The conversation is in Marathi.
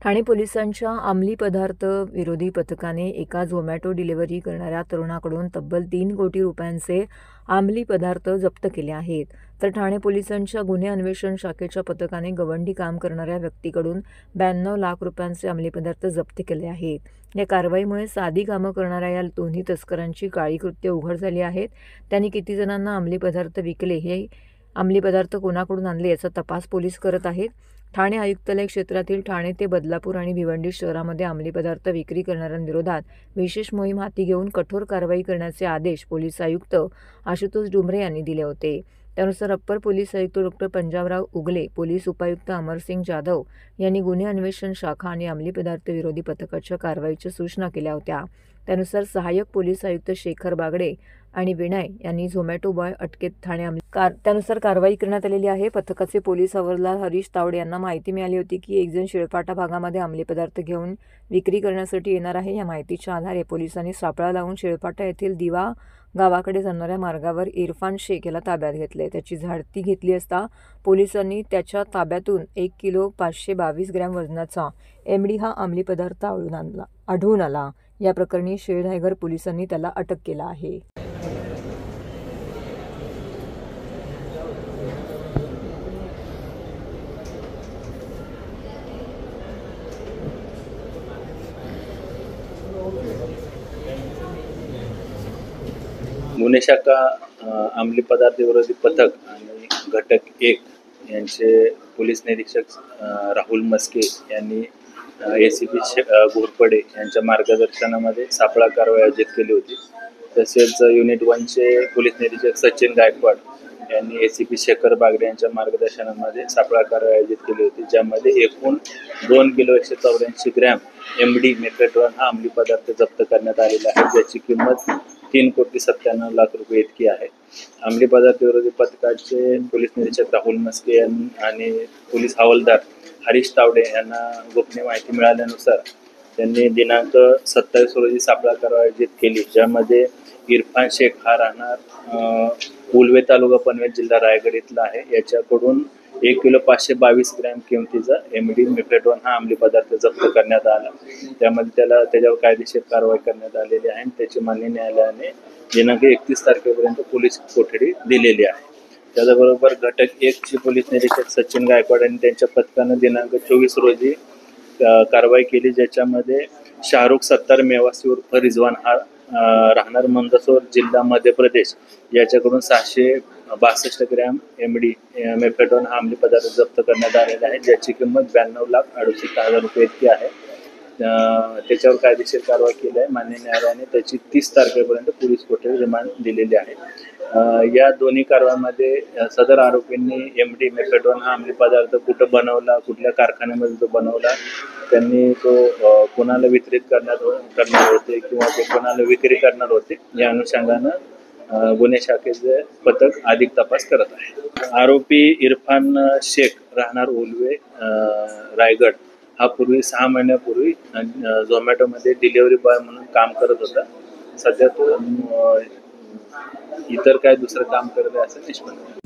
ठाणे पोलिसांच्या अंमली पदार्थ विरोधी पथकाने एका झोमॅटो डिलिव्हरी करणाऱ्या तरुणाकडून तब्बल 3 कोटी रुपयांचे अंमली पदार्थ जप्त केले आहेत. तर ठाणे पोलिसांच्या गुन्हे अन्वेषण शाखेच्या पथकाने गवंडी काम करणाऱ्या व्यक्तीकडून 92 लाख रुपयांचे अंमली पदार्थ जप्त केले आहेत. या कारवाईमुळे साधी कामं करणाऱ्या या दोन्ही तस्करांची काळी कृत्य उघड झाली आहेत. त्यांनी किती जणांना अंमली पदार्थ विकले, हे अंमली पदार्थ कोणाकडून आणले याचा तपास पोलीस करत आहेत. ठाणे आयुक्तालय क्षेत्रातील ठाणे ते बदलापूर आणि भिवंडी शहरामध्ये अंमली पदार्थ विक्री करणाऱ्यांविरोधात विशेष मोहीम हाती घेऊन कठोर कारवाई करण्याचे आदेश पोलीस आयुक्त आशुतोष डुमरे यांनी दिले होते. त्यानुसार अप्पर पोलीस आयुक्त डॉ. पंजाबराव उगले, पोलीस उपायुक्त अमरसिंग जाधव यांनी गुन्हे अन्वेषण शाखा आणि अंमली पदार्थ विरोधी पथकाच्या कारवाईच्या सूचना केल्या होत्या. त्यानुसार सहाय्यक पोलीस आयुक्त शेखर बागडे आणि विनय यांनी झोमॅटो बॉय अटकेत त्यानुसार कारवाई करण्यात आलेली आहे. पथकाचे पोलीस हवालदार हरीश तावडे यांना माहिती मिळाली होती की एक जण शिळपाटा भागामध्ये अंमली पदार्थ घेऊन विक्री करण्यासाठी येणार आहे. या माहितीच्या आधारे पोलिसांनी सापळा लावून शिळपाटा येथील दिवा गावाकडे जाणाऱ्या मार्गावर इरफान शेख याला ताब्यात घेतले. त्याची झडती घेतली असता पोलिसांनी त्याच्या ताब्यातून 1 किलो 522 ग्रॅम वजनाचा एमडी हा अंमली पदार्थ आढळून आला. या प्रकरणी शेळढायघर पोलिसांनी त्याला अटक केला आहे. गुन्हे शाखा अंमली पदार्थ विरोधी पथक आणि घटक 1 यांचे पोलीस निरीक्षक राहुल मस्के यांनी ACP घोरपडे यांच्या मार्गदर्शनामध्ये सापळा कारवाई आयोजित केली होती. तसेच युनिट 1चे पोलीस निरीक्षक सचिन गायकवाड यांनी ACP शेखर बागडे यांच्या मार्गदर्शनामध्ये सापळा कारवाई आयोजित केली होती, ज्यामध्ये एकूण 2 किलो 184 ग्रॅम MD मेफेड्रॉन हा अंमली पदार्थ जप्त करण्यात आलेला आहे, ज्याची किंमत 3,97 लाख रुपये इतकी आहे. अंमली पदार्थ विरोधी पथकाचे पोलीस निरीक्षक राहुल मस्के आणि पोलीस हवालदार हरीश तावडे यांना गोपनीय माहिती मिळाल्यानुसार त्यांनी दिनांक 27 रोजी सापळा कारवाई आयोजित केली, ज्यामध्ये इरफान शेख हा राहणार उलवे तालुका पनवेल जिल्हा रायगड इथला आहे. याच्याकडून 1 किलो 522 ग्रॅम किमतीचा MD मेफेड्रॉन हा अंमली पदार्थ जप्त करण्यात आला. त्यामध्ये त्याच्यावर कायदेशीर कारवाई करण्यात आलेली आहे आणि त्याची मान्य न्यायालयाने दिनांक 31 तारखेपर्यंत पोलीस कोठडी दिलेली आहे. त्याचबरोबर घटक 1 चे पोलीस निरीक्षक सचिन गायकवाड आणि त्यांच्या पथकानं दिनांक 24 रोजी कारवाई केली, ज्याच्यामध्ये शाहरुख सत्तार मेवासी उर्फ रिजवान हा राहणार मंदसौर जिल्हा मध्य प्रदेश याच्याकडून 662 ग्रॅम MD मेफेड्रॉन हा अंमली पदार्थ जप्त करण्यात आलेला आहे, ज्याची किंमत 92,68,000 रुपये इतकी आहे. त्याच्यावर कायदेशीर कारवाई केली आहे. मान्य न्यायालयाने त्याची 30 तारखेपर्यंत पोलीस कोठडी रिमांड दिलेली आहे. या दोन्ही कारवाईमध्ये सदर आरोपींनी MD मेफेड्रॉन हा अंमली पदार्थ कुठं बनवला, कुठल्या कारखान्यामध्ये तो बनवला, त्यांनी तो कोणाला वितरित करणार होते किंवा ते कोणाला विक्री करणार होते, या अनुषंगानं गुन्हे शाखेचे पथक अधिक तपास करत आहे. आरोपी इरफान शेख राहणार उलवे रायगड हा पूर्वी 6 महिन्यापूर्वी झोमॅटोमध्ये डिलिव्हरी बॉय म्हणून काम करत होता. सध्या तो इतर काय दुसरं काम करत आहे असं निष्पन्न.